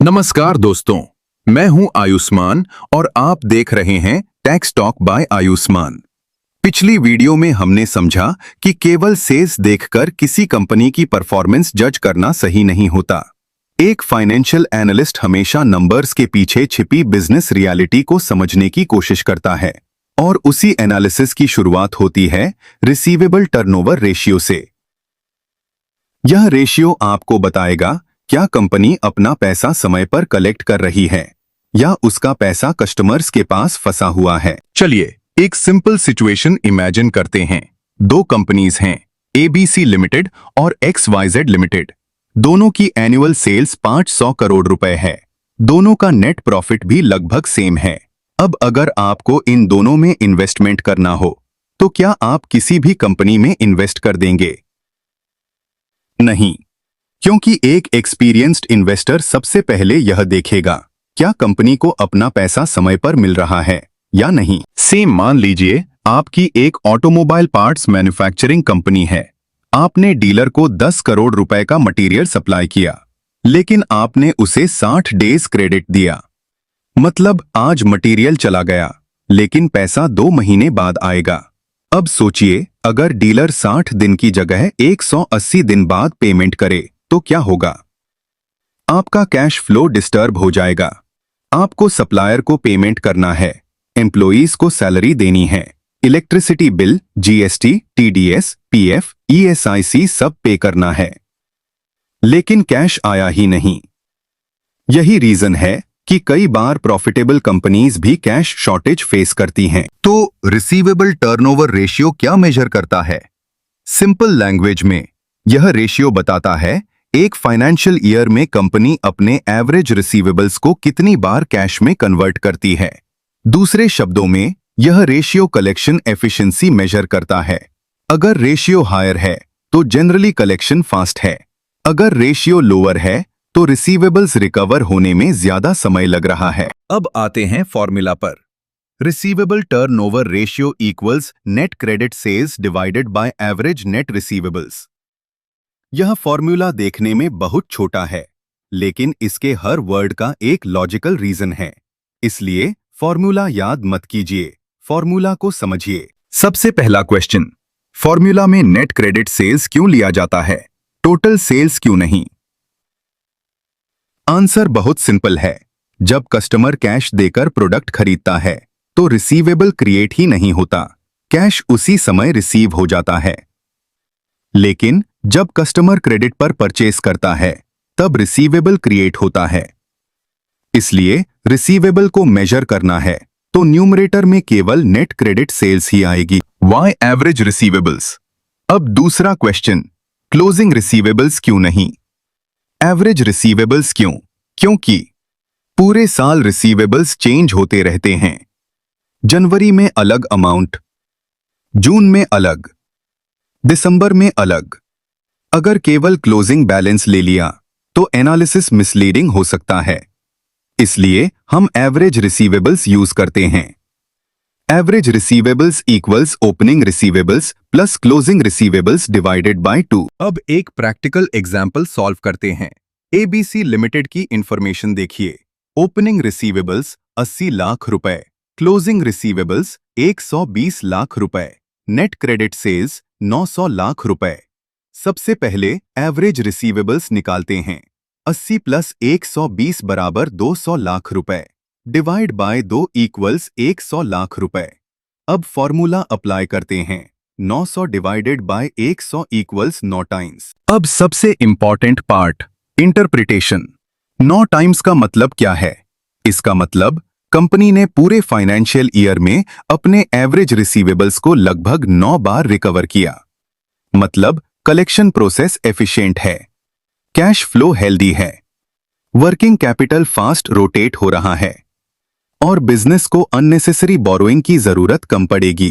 नमस्कार दोस्तों, मैं हूं आयुष्मान और आप देख रहे हैं टैक्स टॉक बाय आयुष्मान। पिछली वीडियो में हमने समझा कि केवल सेल्स देखकर किसी कंपनी की परफॉर्मेंस जज करना सही नहीं होता। एक फाइनेंशियल एनालिस्ट हमेशा नंबर्स के पीछे छिपी बिजनेस रियलिटी को समझने की कोशिश करता है और उसी एनालिसिस की शुरुआत होती है रिसीवेबल टर्नओवर रेशियो से। यह रेशियो आपको बताएगा क्या कंपनी अपना पैसा समय पर कलेक्ट कर रही है या उसका पैसा कस्टमर्स के पास फंसा हुआ है। चलिए एक सिंपल सिचुएशन इमेजिन करते हैं। दो कंपनीज हैं, एबीसी लिमिटेड और एक्सवाईजेड लिमिटेड। दोनों की एनुअल सेल्स 500 करोड़ रुपए है। दोनों का नेट प्रॉफिट भी लगभग सेम है। अब अगर आपको इन दोनों में इन्वेस्टमेंट करना हो तो क्या आप किसी भी कंपनी में इन्वेस्ट कर देंगे? नहीं, क्योंकि एक एक्सपीरियंस्ड इन्वेस्टर सबसे पहले यह देखेगा क्या कंपनी को अपना पैसा समय पर मिल रहा है या नहीं। सेम मान लीजिए आपकी एक ऑटोमोबाइल पार्ट्स मैन्युफैक्चरिंग कंपनी है। आपने डीलर को 10 करोड़ रुपए का मटेरियल सप्लाई किया, लेकिन आपने उसे 60 डेज क्रेडिट दिया। मतलब आज मटेरियल चला गया, लेकिन पैसा 2 महीने बाद आएगा। अब सोचिए अगर डीलर 60 दिन की जगह 180 दिन बाद पेमेंट करे तो क्या होगा? आपका कैश फ्लो डिस्टर्ब हो जाएगा। आपको सप्लायर को पेमेंट करना है, एम्प्लॉइज को सैलरी देनी है, electricity bill, GST, TDS, PF, ESIC सब पे करना है, लेकिन कैश आया ही नहीं। यही रीजन है कि कई बार प्रॉफिटेबल कंपनीज भी कैश शॉर्टेज फेस करती हैं। तो रिसीवेबल टर्नओवर रेशियो क्या मेजर करता है? सिंपल लैंग्वेज में यह रेशियो बताता है एक फाइनेंशियल ईयर में कंपनी अपने एवरेज रिसीवेबल्स को कितनी बार कैश में कन्वर्ट करती है। दूसरे शब्दों में यह रेशियो कलेक्शन एफिशिएंसी मेजर करता है। अगर रेशियो हायर है तो जनरली कलेक्शन फास्ट है, अगर रेशियो लोअर है तो रिसीवेबल्स रिकवर होने में ज्यादा समय लग रहा है। अब आते हैं फॉर्मूला पर। Receivable turnover ratio equals net credit sales divided by average net receivables. यह फॉर्मूला देखने में बहुत छोटा है, लेकिन इसके हर वर्ड का एक लॉजिकल रीजन है। इसलिए फॉर्मूला याद मत कीजिए, फॉर्मूला को समझिए। सबसे पहला क्वेश्चन, फॉर्मूला में नेट क्रेडिट सेल्स क्यों लिया जाता है, टोटल सेल्स क्यों नहीं? आंसर बहुत सिंपल है। जब कस्टमर कैश देकर प्रोडक्ट खरीदता है तो रिसीवेबल क्रिएट ही नहीं होता, कैश उसी समय रिसीव हो जाता है। लेकिन जब कस्टमर क्रेडिट पर परचेस करता है तब रिसीवेबल क्रिएट होता है। इसलिए रिसीवेबल को मेजर करना है तो न्यूमरेटर में केवल नेट क्रेडिट सेल्स ही आएगी। Why average receivables? अब दूसरा क्वेश्चन, क्लोजिंग रिसीवेबल्स क्यों नहीं? एवरेज रिसीवेबल्स क्यों? क्योंकि पूरे साल रिसीवेबल्स चेंज होते रहते हैं। जनवरी में अलग अमाउंट, जून में अलग, दिसंबर में अलग। अगर केवल क्लोजिंग बैलेंस ले लिया तो एनालिसिस मिसलीडिंग हो सकता है। इसलिए हम एवरेज रिसीवेबल्स यूज करते हैं। Average receivables equals opening receivables plus closing receivables divided by 2। अब एक प्रैक्टिकल एग्जांपल सॉल्व करते हैं। एबीसी लिमिटेड की इंफॉर्मेशन देखिए। ओपनिंग रिसीवेबल्स 80 लाख रुपए, क्लोजिंग रिसीवेबल्स 120 लाख रुपए, नेट क्रेडिट सेल्स 900 लाख रुपए। सबसे पहले एवरेज रिसीवेबल्स निकालते हैं। 80 प्लस 120 बराबर 200 लाख रुपए, डिवाइड बाय 2 इक्वल्स 100 लाख रुपए। अब फॉर्मूला अप्लाई करते हैं। 900 डिवाइडेड बाय 100 इक्वल्स 9 टाइम्स। अब सबसे इंपॉर्टेंट पार्ट, इंटरप्रिटेशन। 9 टाइम्स का मतलब क्या है? इसका मतलब कंपनी ने पूरे फाइनेंशियल ईयर में अपने एवरेज रिसीवेबल्स को लगभग 9 बार रिकवर किया। मतलब कलेक्शन प्रोसेस एफिशिएंट है, कैश फ्लो हेल्दी है, वर्किंग कैपिटल फास्ट रोटेट हो रहा है और बिजनेस को अननेसेसरी बोरोइंग की जरूरत कम पड़ेगी।